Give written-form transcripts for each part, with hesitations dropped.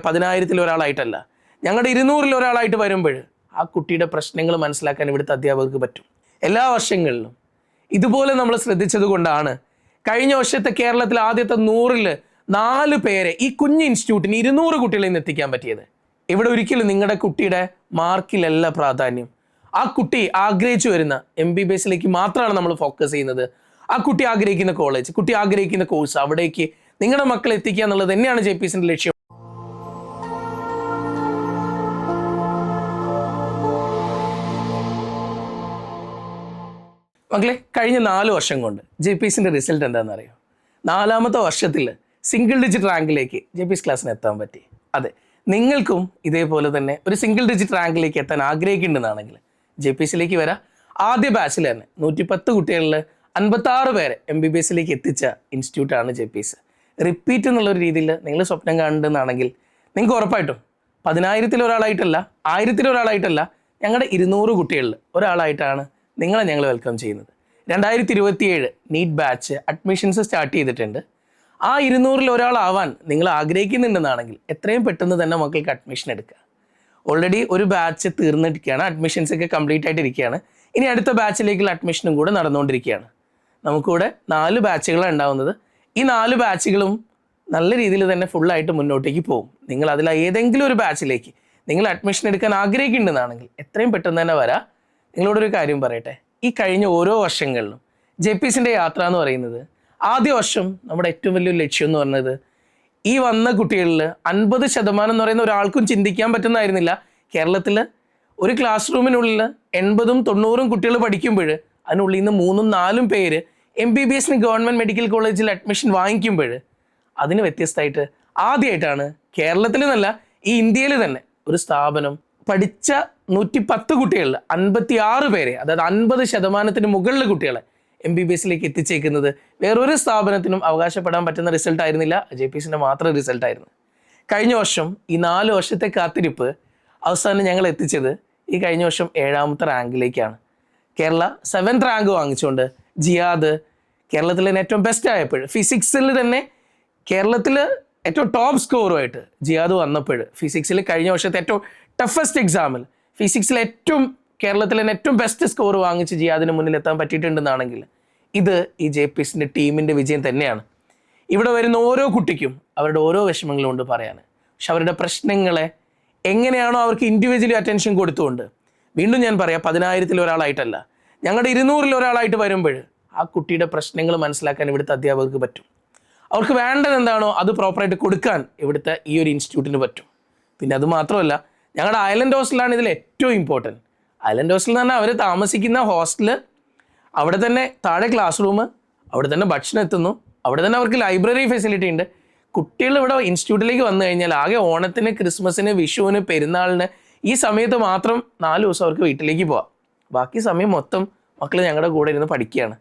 10,000-ൽ ഒരാളായിട്ടല്ല, ഞങ്ങളുടെ 200-ൽ ഒരാളായിട്ട് വരുമ്പോൾ ആ കുട്ടിയുടെ പ്രശ്നങ്ങൾ മനസ്സിലാക്കാൻ ഇവിടുത്തെ അധ്യാപകർക്ക് പറ്റും. എല്ലാ വർഷങ്ങളിലും ഇതുപോലെ നമ്മൾ ശ്രദ്ധിച്ചത് കൊണ്ടാണ് കഴിഞ്ഞ വർഷത്തെ കേരളത്തിൽ ആദ്യത്തെ 100-ൽ 4 പേരെ ഈ കുഞ്ഞ് ഇൻസ്റ്റിറ്റ്യൂട്ടിന് 200 കുട്ടികളിൽ നിന്ന് എത്തിക്കാൻ പറ്റിയത്. ഇവിടെ ഒരിക്കലും നിങ്ങളുടെ കുട്ടിയുടെ മാർക്കിലല്ല പ്രാധാന്യം. ആ കുട്ടി ആഗ്രഹിച്ചു വരുന്ന MBBSലേക്ക് മാത്രമാണ് നമ്മൾ ഫോക്കസ് ചെയ്യുന്നത്. ആ കുട്ടി ആഗ്രഹിക്കുന്ന കോളേജ്, കുട്ടി ആഗ്രഹിക്കുന്ന കോഴ്സ്, അവിടേക്ക് നിങ്ങളുടെ മക്കളെ എത്തിക്കുക എന്നുള്ളത് തന്നെയാണ് JPSന്റെ ലക്ഷ്യം. മക്കളെ, കഴിഞ്ഞ 4 വർഷം കൊണ്ട് JPSന്റെ റിസൾട്ട് എന്താണെന്ന് അറിയോ? 4ാമത്തെ വർഷത്തിൽ സിംഗിൾ ഡിജിറ്റ് റാങ്കിലേക്ക് JPS ക്ലാസ്സിന് എത്താൻ പറ്റി. അതെ, നിങ്ങൾക്കും ഇതേപോലെ തന്നെ ഒരു സിംഗിൾ ഡിജിറ്റ് റാങ്കിലേക്ക് എത്താൻ ആഗ്രഹിക്കുന്നുണ്ടെന്നാണെങ്കിൽ JPSലേക്ക് വരാം. ആദ്യ ബാച്ചിൽ തന്നെ 110 കുട്ടികളിൽ 56 പേരെ MBBSലേക്ക് എത്തിച്ച ഇൻസ്റ്റിറ്റ്യൂട്ടാണ് JPS. റിപ്പീറ്റ് എന്നുള്ളൊരു രീതിയിൽ നിങ്ങൾ സ്വപ്നം കാണുന്നുണ്ടെന്നാണെങ്കിൽ നിങ്ങൾക്ക് ഉറപ്പായിട്ടും 10,000-ൽ ഒരാളായിട്ടല്ല, 1,000-ൽ ഒരാളായിട്ടല്ല, ഞങ്ങളുടെ 200 കുട്ടികളിൽ ഒരാളായിട്ടാണ് നിങ്ങളെ ഞങ്ങൾ വെൽക്കം ചെയ്യുന്നത്. 2027 നീറ്റ് ബാച്ച് അഡ്മിഷൻസ് സ്റ്റാർട്ട് ചെയ്തിട്ടുണ്ട്. ആ 200-ൽ ഒരാളാവാൻ നിങ്ങൾ ആഗ്രഹിക്കുന്നുണ്ടെന്നാണെങ്കിൽ എത്രയും പെട്ടെന്ന് തന്നെ മക്കൾക്ക് അഡ്മിഷൻ എടുക്കുക. ഓൾറെഡി ഒരു ബാച്ച് തീർന്നിരിക്കുകയാണ്, അഡ്മിഷൻസ് ഒക്കെ കംപ്ലീറ്റ് ആയിട്ടിരിക്കുകയാണ്. ഇനി അടുത്ത ബാച്ചിലേക്കുള്ള അഡ്മിഷനും കൂടെ നടന്നുകൊണ്ടിരിക്കുകയാണ്. നമുക്കിവിടെ 4 ബാച്ചുകളാണ് ഉണ്ടാവുന്നത്. ഈ 4 ബാച്ചുകളും നല്ല രീതിയിൽ തന്നെ ഫുള്ളായിട്ട് മുന്നോട്ടേക്ക് പോകും. നിങ്ങൾ അതിൽ ഏതെങ്കിലും ഒരു ബാച്ചിലേക്ക് നിങ്ങൾ അഡ്മിഷൻ എടുക്കാൻ ആഗ്രഹിക്കുന്നുണ്ടെന്നാണെങ്കിൽ എത്രയും പെട്ടെന്ന് തന്നെ വരാം. നിങ്ങളോടൊരു കാര്യം പറയട്ടെ, ഈ കഴിഞ്ഞ ഓരോ വർഷങ്ങളിലും JPSന്റെ യാത്ര എന്ന് പറയുന്നത്, ആദ്യ വർഷം നമ്മുടെ ഏറ്റവും വലിയൊരു ലക്ഷ്യം എന്ന് പറഞ്ഞത് ഈ വന്ന കുട്ടികളിൽ 50% എന്ന് പറയുന്ന ഒരാൾക്കും ചിന്തിക്കാൻ പറ്റുന്നതായിരുന്നില്ല. കേരളത്തിൽ ഒരു ക്ലാസ് റൂമിനുള്ളിൽ 80-ഉം 90-ഉം കുട്ടികൾ പഠിക്കുമ്പോൾ അതിനുള്ളിൽ നിന്ന് 3-ഉം 4-ഉം പേര് MBBSന് ഗവൺമെൻറ് മെഡിക്കൽ കോളേജിൽ അഡ്മിഷൻ വാങ്ങിക്കുമ്പോൾ അതിന് വ്യത്യസ്തമായിട്ട് ആദ്യമായിട്ടാണ് കേരളത്തിൽ നിന്നല്ല ഈ ഇന്ത്യയിൽ തന്നെ ഒരു സ്ഥാപനം പഠിച്ച 110 കുട്ടികളിൽ 56 പേരെ, അതായത് 50% മുകളിൽ കുട്ടികളെ MBBSലേക്ക് എത്തിച്ചേക്കുന്നത് വേറൊരു സ്ഥാപനത്തിനും അവകാശപ്പെടാൻ പറ്റുന്ന റിസൾട്ട് ആയിരുന്നില്ല, JPSന്റെ മാത്രം റിസൾട്ടായിരുന്നു. കഴിഞ്ഞ വർഷം ഈ 4 വർഷത്തെ കാത്തിരിപ്പ് അവസാനം ഞങ്ങൾ എത്തിച്ചത് ഈ കഴിഞ്ഞ വർഷം 7ാമത്തെ റാങ്കിലേക്കാണ്. കേരള 7th റാങ്ക് വാങ്ങിച്ചുകൊണ്ട് ജിയാദ് കേരളത്തിലെ ഏറ്റവും ബെസ്റ്റ് ആയപ്പോൾ, ഫിസിക്സിൽ തന്നെ കേരളത്തിൽ ഏറ്റവും ടോപ്പ് സ്കോറുമായിട്ട് ജിയാദ് വന്നപ്പോൾ, ഫിസിക്സിൽ കഴിഞ്ഞ വർഷത്തെ ഏറ്റവും ടഫസ്റ്റ് എക്സാമിൽ ഫിസിക്സിൽ കേരളത്തിലെ ഏറ്റവും ബെസ്റ്റ് സ്കോർ വാങ്ങിച്ച് ജിയാദിന് മുന്നിൽ എത്താൻ പറ്റിയിട്ടുണ്ടെന്നാണെങ്കിൽ ഇത് ഈ JPSന്റെ ടീമിൻ്റെ വിജയം തന്നെയാണ്. ഇവിടെ വരുന്ന ഓരോ കുട്ടിക്കും അവരുടെ ഓരോ വിഷമങ്ങളും കൊണ്ട് പറയാൻ, പക്ഷെ അവരുടെ പ്രശ്നങ്ങളെ എങ്ങനെയാണോ അവർക്ക് ഇൻഡിവിജ്വലി അറ്റൻഷൻ കൊടുത്തുകൊണ്ട്, വീണ്ടും ഞാൻ പറയാം, 10,000-ൽ ഒരാളായിട്ടല്ല, ഞങ്ങളുടെ 200-ൽ ഒരാളായിട്ട് വരുമ്പോൾ ആ കുട്ടിയുടെ പ്രശ്നങ്ങൾ മനസ്സിലാക്കാൻ ഇവിടുത്തെ അധ്യാപകർക്ക് പറ്റും. അവർക്ക് വേണ്ടത് എന്താണോ അത് പ്രോപ്പറായിട്ട് കൊടുക്കാൻ ഇവിടുത്തെ ഈ ഒരു ഇൻസ്റ്റിറ്റ്യൂട്ടിന് പറ്റും. പിന്നെ അത് മാത്രമല്ല, ഞങ്ങളുടെ ഐലൻഡ് ഹോസ്റ്റലാണ് ഇതിൽ ഏറ്റവും ഇമ്പോർട്ടൻറ്റ്. ഐലൻഡ് ഹോസ്റ്റൽ എന്ന് പറഞ്ഞാൽ അവർ താമസിക്കുന്ന ഹോസ്റ്റൽ, അവിടെ തന്നെ താഴെ ക്ലാസ് റൂം, അവിടെ തന്നെ ഭക്ഷണം എത്തുന്നു, അവിടെ തന്നെ അവർക്ക് ലൈബ്രറി ഫെസിലിറ്റി ഉണ്ട്. കുട്ടികൾ ഇവിടെ ഇൻസ്റ്റിറ്റ്യൂട്ടിലേക്ക് വന്നു കഴിഞ്ഞാൽ ആകെ ഓണത്തിന്, ക്രിസ്മസിന്, വിഷുവിന്, പെരുന്നാളിന് ഈ സമയത്ത് മാത്രം 4 ദിവസം അവർക്ക് വീട്ടിലേക്ക് പോവാം. ബാക്കി സമയം മൊത്തം മക്കൾ ഞങ്ങളുടെ കൂടെ ഇരുന്ന് പഠിക്കുകയാണ്.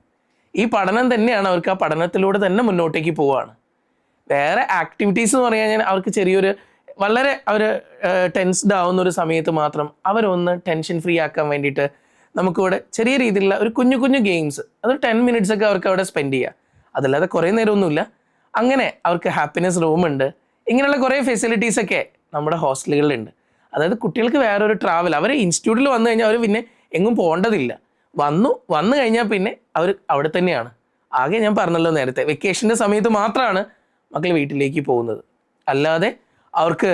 ഈ പഠനം തന്നെയാണ് അവർക്ക്, ആ പഠനത്തിലൂടെ തന്നെ മുന്നോട്ടേക്ക് പോവുകയാണ്. വേറെ ആക്ടിവിറ്റീസ് എന്ന് പറഞ്ഞു കഴിഞ്ഞാൽ അവർക്ക് ചെറിയൊരു വളരെ അവർ ടെൻസ്ഡ് ആവുന്ന ഒരു സമയത്ത് മാത്രം അവരൊന്ന് ടെൻഷൻ ഫ്രീ ആക്കാൻ വേണ്ടിയിട്ട് നമുക്കിവിടെ ചെറിയ രീതിയിലുള്ള ഒരു കുഞ്ഞു കുഞ്ഞു ഗെയിംസ്, അത് 10 minutes ഒക്കെ അവർക്ക് അവിടെ സ്പെൻഡ് ചെയ്യുക. അതല്ലാതെ കുറേ നേരമൊന്നുമില്ല. അങ്ങനെ അവർക്ക് ഹാപ്പിനെസ് റൂമുണ്ട്. ഇങ്ങനെയുള്ള കുറേ ഫെസിലിറ്റീസൊക്കെ നമ്മുടെ ഹോസ്റ്റലുകളിലുണ്ട്. അതായത് കുട്ടികൾക്ക് വേറൊരു ട്രാവൽ, അവർ ഇൻസ്റ്റിറ്റ്യൂട്ടിൽ വന്നു കഴിഞ്ഞാൽ അവർ പിന്നെ എങ്ങും പോകേണ്ടതില്ല. വന്നു കഴിഞ്ഞാൽ പിന്നെ അവർ അവിടെ തന്നെയാണ്. ആകെ ഞാൻ പറഞ്ഞല്ലോ നേരത്തെ, വെക്കേഷൻ്റെ സമയത്ത് മാത്രമാണ് മക്കൾ വീട്ടിലേക്ക് പോകുന്നത്. അല്ലാതെ അവർക്ക്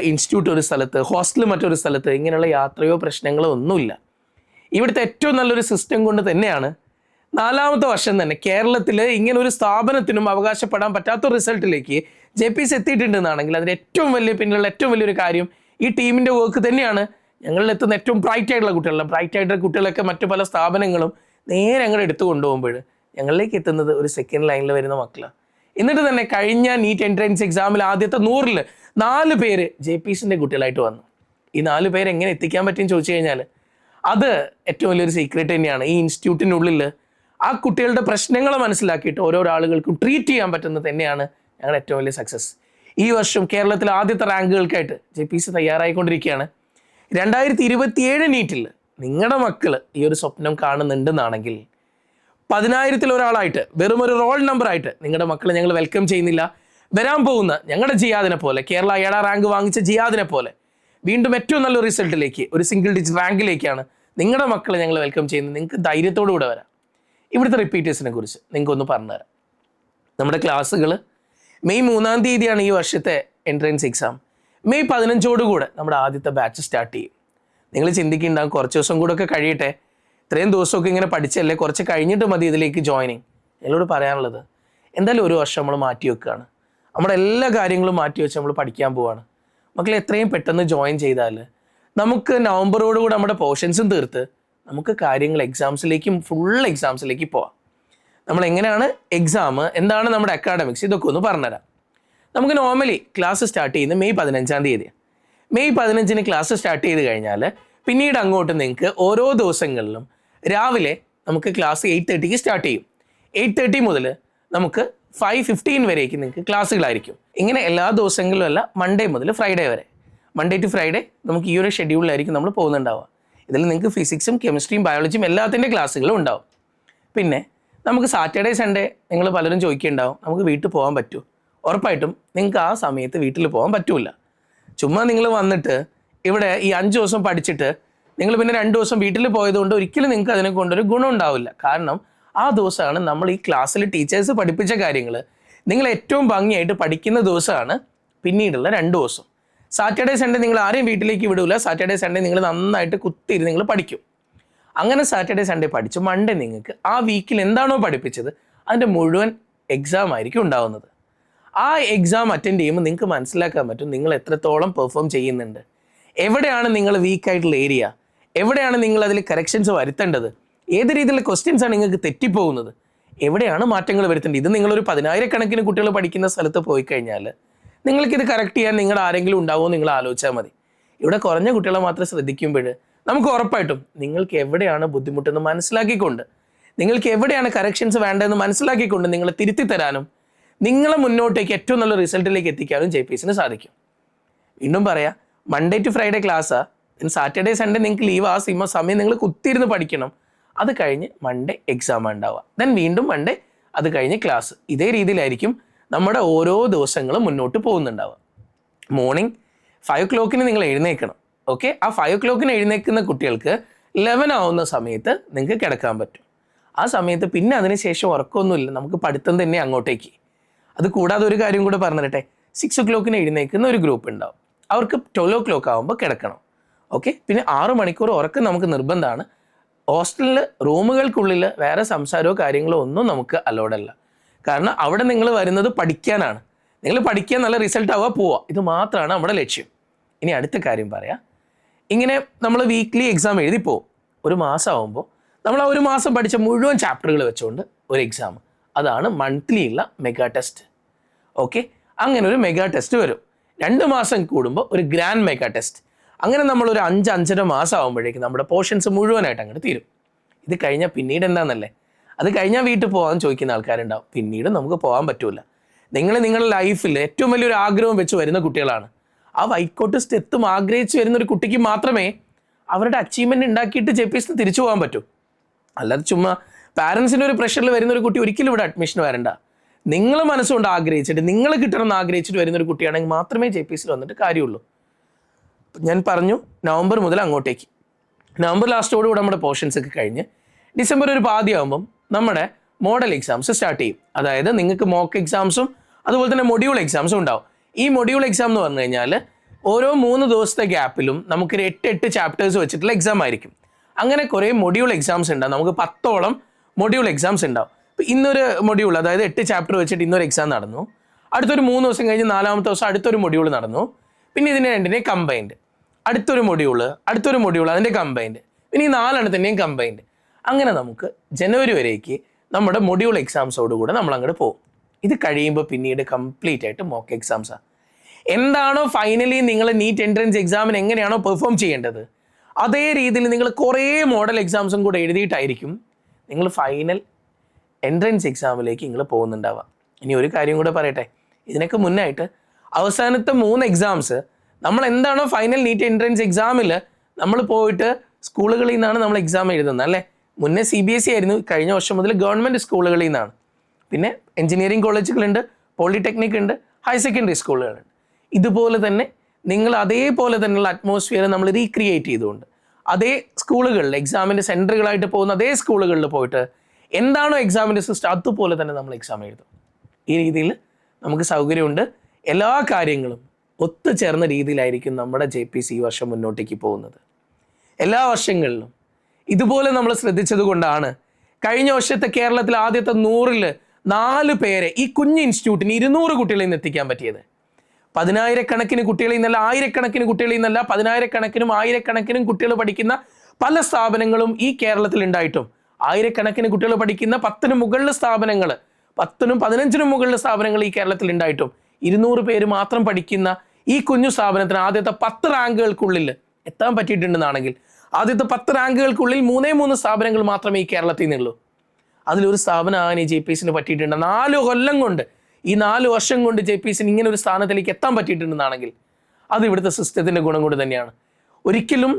ഇൻസ്റ്റിറ്റ്യൂട്ട് ഒരു സ്ഥലത്ത്, ഹോസ്റ്റൽ മറ്റൊരു സ്ഥലത്ത്, ഇങ്ങനെയുള്ള യാത്രയോ പ്രശ്നങ്ങളോ ഒന്നുമില്ല. ഇവിടുത്തെ ഏറ്റവും നല്ലൊരു സിസ്റ്റം കൊണ്ട് തന്നെയാണ് 4ാമത്തെ വർഷം തന്നെ കേരളത്തിൽ ഇങ്ങനെ ഒരു സ്ഥാപനത്തിനും അവകാശപ്പെടാൻ പറ്റാത്ത റിസൾട്ടിലേക്ക് JPS എത്തിയിട്ടുണ്ടെന്നാണെങ്കിൽ അതിന് ഏറ്റവും വലിയ പിന്നിലുള്ള ഏറ്റവും വലിയൊരു കാര്യം ഈ ടീമിൻ്റെ വർക്ക് തന്നെയാണ്. ഞങ്ങളിൽ എത്തുന്ന ഏറ്റവും ബ്രൈറ്റ് ആയിട്ടുള്ള കുട്ടികളൊക്കെ മറ്റു പല സ്ഥാപനങ്ങളും നേരെ അങ്ങോട്ട് എടുത്തു കൊണ്ടുപോകുമ്പോൾ ഞങ്ങളിലേക്ക് എത്തുന്നത് ഒരു സെക്കൻഡ് ലൈനിൽ വരുന്ന മക്കളാണ്. എന്നിട്ട് തന്നെ കഴിഞ്ഞ നീറ്റ് എൻട്രൻസ് എക്സാമിൽ ആദ്യത്തെ 100-ൽ 4 പേര് JPSന്റെ കുട്ടികളായിട്ട് വന്നു. ഈ 4 പേര് എങ്ങനെ എത്തിക്കാൻ പറ്റുമെന്ന് ചോദിച്ചു കഴിഞ്ഞാൽ അത് ഏറ്റവും വലിയൊരു സീക്രട്ട് തന്നെയാണ്. ഈ ഇൻസ്റ്റിറ്റ്യൂട്ടിനുള്ളിൽ ആ കുട്ടികളുടെ പ്രശ്നങ്ങൾ മനസ്സിലാക്കിയിട്ട് ഓരോ ആളുകൾക്കും ട്രീറ്റ് ചെയ്യാൻ പറ്റുന്നത് തന്നെയാണ് ഞങ്ങളുടെ ഏറ്റവും വലിയ സക്സസ്. ഈ വർഷം കേരളത്തിലെ ആദ്യത്തെ റാങ്കുകൾക്കായിട്ട് JPS തയ്യാറായിക്കൊണ്ടിരിക്കുകയാണ്. 2027 നീറ്റിൽ നിങ്ങളുടെ മക്കൾ ഈ ഒരു സ്വപ്നം കാണുന്നുണ്ടെന്നാണെങ്കിൽ 10,000-ൽ ഒരാളായിട്ട്, വെറും ഒരു റോൾ നമ്പറായിട്ട് നിങ്ങളുടെ മക്കളെ ഞങ്ങൾ വെൽക്കം ചെയ്യുന്നില്ല. വരാൻ പോകുന്ന ഞങ്ങളുടെ ജിയാദിനെ പോലെ, കേരള 7ാം റാങ്ക് വാങ്ങിച്ച ജിയാദിനെ പോലെ വീണ്ടും ഏറ്റവും നല്ലൊരു റിസൾട്ടിലേക്ക്, ഒരു സിംഗിൾ ഡിജിറ്റ് റാങ്കിലേക്കാണ് നിങ്ങളുടെ മക്കളെ ഞങ്ങൾ വെൽക്കം ചെയ്യുന്നത്. നിങ്ങൾക്ക് ധൈര്യത്തോടു കൂടെ വരാം. ഇവിടുത്തെ റിപ്പീറ്റേഴ്സിനെ കുറിച്ച് നിങ്ങൾക്കൊന്ന് പറഞ്ഞുതരാം. നമ്മുടെ ക്ലാസ്സുകൾ മെയ് 3-ാം തീയതിയാണ് ഈ വർഷത്തെ എൻട്രൻസ് എക്സാം. മെയ് 15-ഓടുകൂടെ നമ്മുടെ ആദ്യത്തെ ബാച്ച് സ്റ്റാർട്ട് ചെയ്യും. നിങ്ങൾ ചിന്തിക്കുന്നുണ്ടാകും കുറച്ച് ദിവസം കൂടെ ഒക്കെ കഴിയട്ടെ, ഇത്രയും ദിവസമൊക്കെ ഇങ്ങനെ പഠിച്ചല്ലേ, കുറച്ച് കഴിഞ്ഞിട്ട് മതി ഇതിലേക്ക് ജോയിനിങ്. എന്നോട് പറയാനുള്ളത്, എന്തായാലും ഒരു വർഷം നമ്മൾ മാറ്റി വെക്കുകയാണ്. നമ്മുടെ എല്ലാ കാര്യങ്ങളും മാറ്റി വെച്ച് നമ്മൾ പഠിക്കാൻ പോവാണ്. മക്കളെ എത്രയും പെട്ടെന്ന് ജോയിൻ ചെയ്താൽ നമുക്ക് നവംബറോടുകൂടി നമ്മുടെ പോർഷൻസും തീർത്ത് നമുക്ക് കാര്യങ്ങൾ എക്സാംസിലേക്കും ഫുൾ എക്സാംസിലേക്ക് പോവാം. നമ്മൾ എങ്ങനെയാണ് എക്സാം, എന്താണ് നമ്മുടെ അക്കാഡമിക്സ്, ഇതൊക്കെ ഒന്ന് പറഞ്ഞുതരാം. നമുക്ക് നോർമലി ക്ലാസ് സ്റ്റാർട്ട് ചെയ്യുന്നത് മെയ് 15-ാം തീയതി. മെയ് 15-ന് ക്ലാസ് സ്റ്റാർട്ട് ചെയ്ത് കഴിഞ്ഞാൽ പിന്നീട് അങ്ങോട്ട് നിങ്ങൾക്ക് ഓരോ ദിവസങ്ങളിലും രാവിലെ നമുക്ക് ക്ലാസ് 8:30-ക്ക് സ്റ്റാർട്ട് ചെയ്യും. 8:30 മുതൽ നമുക്ക് 5:15 വരേക്ക് നിങ്ങൾക്ക് ക്ലാസ്സുകളായിരിക്കും. ഇങ്ങനെ എല്ലാ ദിവസങ്ങളിലും അല്ല, മൺഡേ മുതൽ ഫ്രൈഡേ വരെ, മൺഡേ ടു ഫ്രൈഡേ നമുക്ക് ഈ ഒരു ഷെഡ്യൂളിലായിരിക്കും നമ്മൾ പോകുന്നുണ്ടാവുക. ഇതിൽ നിങ്ങൾക്ക് ഫിസിക്സും കെമിസ്ട്രിയും ബയോളജിയും എല്ലാത്തിൻ്റെ ക്ലാസ്സുകളും ഉണ്ടാവും. പിന്നെ നമുക്ക് സാറ്റർഡേ സൺഡേ നിങ്ങൾ പലരും ചോദിക്കുന്നുണ്ടാവും, നമുക്ക് വീട്ടിൽ പോകാൻ പറ്റുമോ? ഉറപ്പായിട്ടും നിങ്ങൾക്ക് ആ സമയത്ത് വീട്ടിൽ പോകാൻ പറ്റില്ല. ചുമ്മാ നിങ്ങൾ വന്നിട്ട് ഇവിടെ ഈ 5 ദിവസം പഠിച്ചിട്ട് നിങ്ങൾ പിന്നെ 2 ദിവസം വീട്ടിൽ പോയതുകൊണ്ട് ഒരിക്കലും നിങ്ങൾക്ക് അതിനെ കൊണ്ടൊരു ഗുണം ഉണ്ടാവില്ല. കാരണം ആ ദിവസമാണ് നമ്മൾ ഈ ക്ലാസ്സിൽ ടീച്ചേഴ്സ് പഠിപ്പിച്ച കാര്യങ്ങൾ നിങ്ങൾ ഏറ്റവും ഭംഗിയായിട്ട് പഠിക്കുന്ന ദിവസമാണ് പിന്നീടുള്ള 2 ദിവസം. സാറ്റർഡേ സൺഡേ നിങ്ങൾ ആരെയും വീട്ടിലേക്ക് വിടില്ല. സാറ്റർഡേ സൺഡേ നിങ്ങൾ നന്നായിട്ട് കുത്തിയിരുന്ന് നിങ്ങൾ പഠിക്കും. അങ്ങനെ സാറ്റർഡേ സൺഡേ പഠിച്ച് മൺഡേ നിങ്ങൾക്ക് ആ വീക്കിൽ എന്താണോ പഠിപ്പിച്ചത് അതിൻ്റെ മുഴുവൻ എക്സാം ആയിരിക്കും ഉണ്ടാവുന്നത്. ആ എക്സാം അറ്റൻഡ് ചെയ്യുമ്പോൾ നിങ്ങൾക്ക് മനസ്സിലാക്കാൻ പറ്റും നിങ്ങൾ എത്രത്തോളം പെർഫോം ചെയ്യുന്നുണ്ട്, എവിടെയാണ് നിങ്ങൾ വീക്കായിട്ടുള്ള ഏരിയ, എവിടെയാണ് നിങ്ങൾ അതിൽ കറക്ഷൻസ് വരുത്തേണ്ടത്, ഏത് രീതിയിലുള്ള ക്വസ്റ്റ്യൻസ് ആണ് നിങ്ങൾക്ക് തെറ്റിപ്പോകുന്നത്, എവിടെയാണ് മാറ്റങ്ങൾ വരുത്തേണ്ടത്. ഇത് നിങ്ങളൊരു 10,000-കണക്കിന് കുട്ടികൾ പഠിക്കുന്ന സ്ഥലത്ത് പോയി കഴിഞ്ഞാൽ നിങ്ങൾക്കിത് കറക്റ്റ് ചെയ്യാൻ നിങ്ങളുടെ ആരെങ്കിലും ഉണ്ടാവുമോ നിങ്ങൾ ആലോചിച്ചാൽ മതി. ഇവിടെ കുറഞ്ഞ കുട്ടികളെ മാത്രം ശ്രദ്ധിക്കുമ്പോൾ നമുക്ക് ഉറപ്പായിട്ടും നിങ്ങൾക്ക് എവിടെയാണ് ബുദ്ധിമുട്ടെന്ന് മനസ്സിലാക്കിക്കൊണ്ട്, നിങ്ങൾക്ക് എവിടെയാണ് കറക്ഷൻസ് വേണ്ടതെന്ന് മനസ്സിലാക്കിക്കൊണ്ട് നിങ്ങളെ തിരുത്തി തരാനും നിങ്ങളെ മുന്നോട്ടേക്ക് ഏറ്റവും നല്ല റിസൾട്ടിലേക്ക് എത്തിക്കാനും JPSന് സാധിക്കും. വീണ്ടും പറയാം, മൺഡേ ടു ഫ്രൈഡേ ക്ലാസ്സാണ്, സാറ്റർഡേ സൺഡേ നിങ്ങൾക്ക് ലീവ്. ആ സമയം നിങ്ങൾ കുത്തിയിരുന്ന് പഠിക്കണം. അത് കഴിഞ്ഞ് മൺഡേ എക്സാം ഉണ്ടാവുക, ദെൻ വീണ്ടും മൺഡേ, അത് കഴിഞ്ഞ് ക്ലാസ്. ഇതേ രീതിയിലായിരിക്കും നമ്മുടെ ഓരോ ദിവസങ്ങളും മുന്നോട്ട് പോകുന്നുണ്ടാവുക. മോർണിംഗ് 5 o'clock നിങ്ങൾ എഴുന്നേൽക്കണം. ഓക്കെ, ആ 5 o'clock എഴുന്നേൽക്കുന്ന കുട്ടികൾക്ക് 11 ആവുന്ന സമയത്ത് നിങ്ങൾക്ക് കിടക്കാൻ പറ്റും. ആ സമയത്ത് പിന്നെ അതിനുശേഷം ഉറക്കമൊന്നുമില്ല, നമുക്ക് പഠിത്തം തന്നെ അങ്ങോട്ടേക്ക്. അത് കൂടാതെ ഒരു കാര്യം കൂടെ പറഞ്ഞു തരട്ടെ, 6 o'clock എഴുന്നേൽക്കുന്ന ഒരു ഗ്രൂപ്പ് ഉണ്ടാവും, അവർക്ക് 12 o'clock ആകുമ്പോൾ കിടക്കണം. ഓക്കെ, പിന്നെ 6 മണിക്കൂർ ഉറക്കം നമുക്ക് നിർബന്ധമാണ്. ഹോസ്റ്റലിൽ റൂമുകൾക്കുള്ളിൽ വേറെ സംസാരമോ കാര്യങ്ങളോ ഒന്നും നമുക്ക് അലോഡ് അല്ല. കാരണം അവിടെ നിങ്ങൾ വരുന്നത് പഠിക്കാനാണ്. നിങ്ങൾ പഠിക്കാൻ നല്ല റിസൾട്ട് ആവുക, പോവുക, ഇത് മാത്രമാണ് നമ്മുടെ ലക്ഷ്യം. ഇനി അടുത്ത കാര്യം പറയാം, ഇങ്ങനെ നമ്മൾ വീക്ക്ലി എക്സാം എഴുതി പോകും. ഒരു മാസം ആകുമ്പോൾ നമ്മൾ ആ ഒരു മാസം പഠിച്ച മുഴുവൻ ചാപ്റ്ററുകൾ വെച്ചുകൊണ്ട് ഒരു എക്സാം, അതാണ് മന്ത്ലി ഉള്ള മെഗാ ടെസ്റ്റ്. ഓക്കെ, അങ്ങനെ ഒരു മെഗാ ടെസ്റ്റ് വരും. 2 മാസം കൂടുമ്പോൾ ഒരു ഗ്രാൻഡ് മെഗാ ടെസ്റ്റ്. അങ്ങനെ നമ്മളൊരു 5-5.5 മാസം ആകുമ്പോഴേക്കും നമ്മുടെ പോർഷൻസ് മുഴുവനായിട്ട് അങ്ങോട്ട് തീരും. ഇത് കഴിഞ്ഞാൽ പിന്നീട് എന്താണെന്നല്ലേ, അത് കഴിഞ്ഞാൽ വീട്ടിൽ പോകാൻ ചോദിക്കുന്ന ആൾക്കാരുണ്ടാവും. പിന്നീട് നമുക്ക് പോകാൻ പറ്റൂല. നിങ്ങളുടെ ലൈഫിൽ ഏറ്റവും വലിയൊരു ആഗ്രഹം വെച്ച് വരുന്ന കുട്ടികളാണ്. ആ വൈറ്റ് കോട്ട് സ്റ്റെത്തും ആഗ്രഹിച്ച് വരുന്ന ഒരു കുട്ടിക്ക് മാത്രമേ അവരുടെ അച്ചീവ്മെൻറ്റ് ഉണ്ടാക്കിയിട്ട് JPSന് തിരിച്ചു പോകാൻ പറ്റൂ. അല്ലാതെ ചുമ്മാ പാരൻസിൻ്റെ ഒരു പ്രഷറിൽ വരുന്ന ഒരു കുട്ടി ഒരിക്കലും ഇവിടെ അഡ്മിഷൻ വരണ്ട. നിങ്ങൾ മനസ്സുകൊണ്ട് ആഗ്രഹിച്ചിട്ട് നിങ്ങൾ കിട്ടണമെന്ന് ആഗ്രഹിച്ചിട്ട് വരുന്നൊരു കുട്ടിയാണെങ്കിൽ മാത്രമേ JPSൽ വന്നിട്ട് കാര്യമുള്ളൂ. ഞാൻ പറഞ്ഞു, നവംബർ മുതൽ അങ്ങോട്ടേക്ക്, നവംബർ ലാസ്റ്റോടുകൂടി നമ്മുടെ പോർഷൻസ് ഒക്കെ കഴിഞ്ഞ് ഡിസംബർ ഒരു പാതിയാകുമ്പം നമ്മുടെ മോഡൽ എക്സാംസ് സ്റ്റാർട്ട് ചെയ്യും. അതായത് നിങ്ങൾക്ക് മോക്ക് എക്സാംസും അതുപോലെ തന്നെ മൊഡ്യൂൾ എക്സാംസും ഉണ്ടാവും. ഈ മൊഡ്യൂൾ എക്സാം എന്ന് പറഞ്ഞു കഴിഞ്ഞാൽ ഓരോ 3 ദിവസത്തെ ഗ്യാപ്പിലും നമുക്കൊരു 8 ചാപ്റ്റേഴ്സ് വെച്ചിട്ടുള്ള എക്സാം ആയിരിക്കും. അങ്ങനെ കുറേ മൊഡ്യൂൾ എക്സാംസ് ഉണ്ടാവും. നമുക്ക് 10ഓളം മൊഡ്യൂൾ എക്സാംസ് ഉണ്ടാവും. ഇപ്പോൾ ഇന്നൊരു മൊഡ്യൂൾ, അതായത് 8 ചാപ്റ്റർ വെച്ചിട്ട് ഇന്നൊരു എക്സാം നടന്നു. അടുത്തൊരു 3 ദിവസം കഴിഞ്ഞ് 4ാമത്തെ ദിവസം അടുത്തൊരു മൊഡ്യൂൾ നടന്നു. പിന്നെ ഇതിനെ രണ്ടിനെയും കമ്പൈൻഡ്, അടുത്തൊരു മൊഡ്യൂൾ അതിൻ്റെ കമ്പൈൻഡ്, പിന്നെ ഈ 4 കമ്പൈൻഡ്. അങ്ങനെ നമുക്ക് ജനുവരി വരേക്ക് നമ്മുടെ മൊഡ്യൂൾ എക്സാംസോടുകൂടെ നമ്മൾ അങ്ങോട്ട് പോകും. ഇത് കഴിയുമ്പോൾ പിന്നീട് കംപ്ലീറ്റ് ആയിട്ട് മോക്ക് എക്സാംസാണ്. എന്താണോ ഫൈനലി നിങ്ങൾ നീറ്റ് എൻട്രൻസ് എക്സാമിന് എങ്ങനെയാണോ പെർഫോം ചെയ്യേണ്ടത് അതേ രീതിയിൽ നിങ്ങൾ കുറേ മോഡൽ എക്സാംസും കൂടെ എഴുതിയിട്ടായിരിക്കും നിങ്ങൾ ഫൈനൽ എൻട്രൻസ് എക്സാമിലേക്ക് നിങ്ങൾ പോകുന്നുണ്ടാവുക. ഇനി ഒരു കാര്യം കൂടെ പറയട്ടെ, ഇതിനൊക്കെ മുന്നായിട്ട് അവസാനത്തെ 3 എക്സാംസ് നമ്മൾ എന്താണോ ഫൈനൽ നീറ്റ് എൻട്രൻസ് എക്സാമിൽ നമ്മൾ പോയിട്ട് സ്കൂളുകളിൽ നിന്നാണ് നമ്മൾ എക്സാം എഴുതുന്നത് അല്ലേ. മുന്നേ CBSE ആയിരുന്നു, കഴിഞ്ഞ വർഷം മുതൽ ഗവൺമെൻറ് സ്കൂളുകളിൽ നിന്നാണ്. പിന്നെ എഞ്ചിനീയറിംഗ് കോളേജുകളുണ്ട്, പോളിടെക്നിക് ഉണ്ട്, ഹയർ സെക്കൻഡറി സ്കൂളുകളുണ്ട്. ഇതുപോലെ തന്നെ നിങ്ങൾ അതേപോലെ തന്നെയുള്ള അറ്റ്മോസ്ഫിയർ നമ്മൾ റീക്രിയേറ്റ് ചെയ്തുകൊണ്ട് അതേ സ്കൂളുകളിൽ എക്സാമിൻ്റെ സെൻറ്ററുകളായിട്ട് പോകുന്ന അതേ സ്കൂളുകളിൽ പോയിട്ട് എന്താണോ എക്സാമിൻ്റെ സിസ്റ്റം അതുപോലെ തന്നെ നമ്മൾ എക്സാം എഴുതും. ഈ രീതിയിൽ നമുക്ക് സൗകര്യമുണ്ട്. എല്ലാ കാര്യങ്ങളും ഒത്തുചേർന്ന രീതിയിലായിരിക്കും നമ്മുടെ JPC ഈ വർഷം മുന്നോട്ടേക്ക് പോകുന്നത്. എല്ലാ വർഷങ്ങളിലും ഇതുപോലെ നമ്മൾ ശ്രദ്ധിച്ചത് കൊണ്ടാണ് കഴിഞ്ഞ വർഷത്തെ കേരളത്തിൽ ആദ്യത്തെ 100-ൽ 4 പേരെ ഈ കുഞ്ഞ് ഇൻസ്റ്റിറ്റ്യൂട്ടിന് 200 കുട്ടികളിൽ നിന്ന് എത്തിക്കാൻ പറ്റിയത്. 10,000-കണക്കിന് കുട്ടികളിൽ നിന്നല്ല, 1000-കണക്കിന് കുട്ടികളിൽ നിന്നല്ല, 10,000-കണക്കിനും 1000-കണക്കിനും കുട്ടികൾ പഠിക്കുന്ന പല സ്ഥാപനങ്ങളും ഈ കേരളത്തിൽ ഉണ്ടായിട്ടും 1000-കണക്കിന് കുട്ടികൾ പഠിക്കുന്ന 10-ന് മുകളിൽ സ്ഥാപനങ്ങൾ, 10-നും 15-നും മുകളിൽ സ്ഥാപനങ്ങൾ ഈ കേരളത്തിൽ ഉണ്ടായിട്ടും 200 പേര് മാത്രം പഠിക്കുന്ന ഈ കുഞ്ഞു സ്ഥാപനത്തിന് ആദ്യത്തെ 10 റാങ്കുകൾക്കുള്ളിൽ എത്താൻ പറ്റിയിട്ടുണ്ടെന്നാണെങ്കിൽ ആദ്യത്തെ 10 റാങ്കുകൾക്കുള്ളിൽ 3 സ്ഥാപനങ്ങൾ മാത്രമേ ഈ കേരളത്തിൽ നിന്നുള്ളൂ. അതിലൊരു സ്ഥാപനമാകാൻ ഈ JPCന് പറ്റിയിട്ടുണ്ട്. 4 കൊല്ലം കൊണ്ട്, ഈ 4 വർഷം കൊണ്ട് JPCന് ഇങ്ങനെ ഒരു സ്ഥാനത്തിലേക്ക് എത്താൻ പറ്റിയിട്ടുണ്ടെന്നാണെങ്കിൽ അത് ഇവിടുത്തെ സിസ്റ്റത്തിൻ്റെ ഗുണം കൊണ്ട് തന്നെയാണ്. ഒരിക്കലും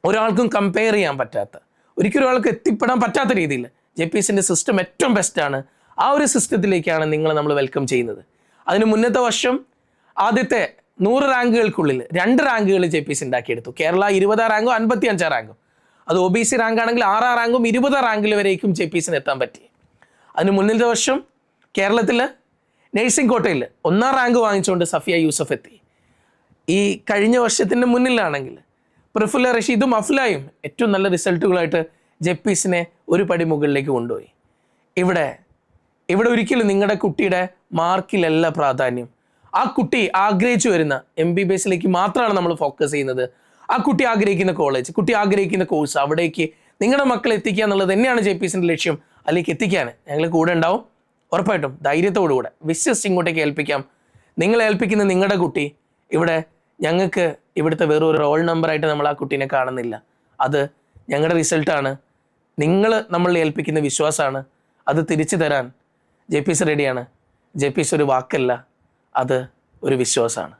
ഒരാൾക്കും കമ്പയർ ചെയ്യാൻ പറ്റാത്ത, ഒരിക്കലും ഒരാൾക്ക് എത്തിപ്പെടാൻ പറ്റാത്ത രീതിയിൽ JPCൻ്റെ സിസ്റ്റം ഏറ്റവും ബെസ്റ്റാണ്. ആ ഒരു സിസ്റ്റത്തിലേക്കാണ് നിങ്ങളെ നമ്മൾ വെൽക്കം ചെയ്യുന്നത്. അതിന് മുന്നത്തെ വർഷം ആദ്യത്തെ 100 റാങ്കുകൾക്കുള്ളിൽ 2 റാങ്കുകൾ JPC ഉണ്ടാക്കിയെടുത്തു. കേരള 20 റാങ്കും 55 റാങ്കും. അത് OBC റാങ്ക് ആണെങ്കിൽ 6 റാങ്കും 20 റാങ്കിൽ വരേക്കും JPCന് എത്താൻ പറ്റി. അതിന് മുന്നിലത്തെ വർഷം കേരളത്തിൽ നഴ്സിംഗ് കോട്ടയിൽ 1-ാം റാങ്ക് വാങ്ങിച്ചുകൊണ്ട് സഫിയ യൂസഫ് എത്തി. ഈ കഴിഞ്ഞ വർഷത്തിൻ്റെ മുന്നിലാണെങ്കിൽ പ്രഫുല്ല റഷീദും അഫ്ലായും ഏറ്റവും നല്ല റിസൾട്ടുകളായിട്ട് JPCനെ ഒരു പടി മുകളിലേക്ക് കൊണ്ടുപോയി. ഇവിടെ ഒരിക്കലും നിങ്ങളുടെ കുട്ടിയുടെ മാർക്കിലല്ല പ്രാധാന്യം. ആ കുട്ടി ആഗ്രഹിച്ചു വരുന്ന MBBSലേക്ക് മാത്രമാണ് നമ്മൾ ഫോക്കസ് ചെയ്യുന്നത്. ആ കുട്ടി ആഗ്രഹിക്കുന്ന കോളേജ്, കുട്ടി ആഗ്രഹിക്കുന്ന കോഴ്സ്, അവിടേക്ക് നിങ്ങളുടെ മക്കളെ എത്തിക്കുക എന്നുള്ളത് തന്നെയാണ് JPCൻ്റെ ലക്ഷ്യം. അതിലേക്ക് എത്തിക്കാൻ ഞങ്ങൾ കൂടെ ഉണ്ടാവും. ഉറപ്പായിട്ടും ധൈര്യത്തോടുകൂടെ വിശ്വസിച്ച് ഇങ്ങോട്ടേക്ക് ഏൽപ്പിക്കാം. നിങ്ങളെ ഏൽപ്പിക്കുന്ന നിങ്ങളുടെ കുട്ടി ഇവിടെ ഞങ്ങൾക്ക് ഇവിടുത്തെ വേറൊരു റോൾ നമ്പറായിട്ട് നമ്മൾ ആ കുട്ടീനെ കാണുന്നില്ല. അത് ഞങ്ങളുടെ റിസൾട്ടാണ്. നിങ്ങൾ നമ്മൾ ഏൽപ്പിക്കുന്ന വിശ്വാസമാണ്. അത് തിരിച്ചു തരാൻ JPC റെഡിയാണ്. JPC ഒരു വാക്കല്ല, അത് ഒരു വിശ്വാസമാണ്.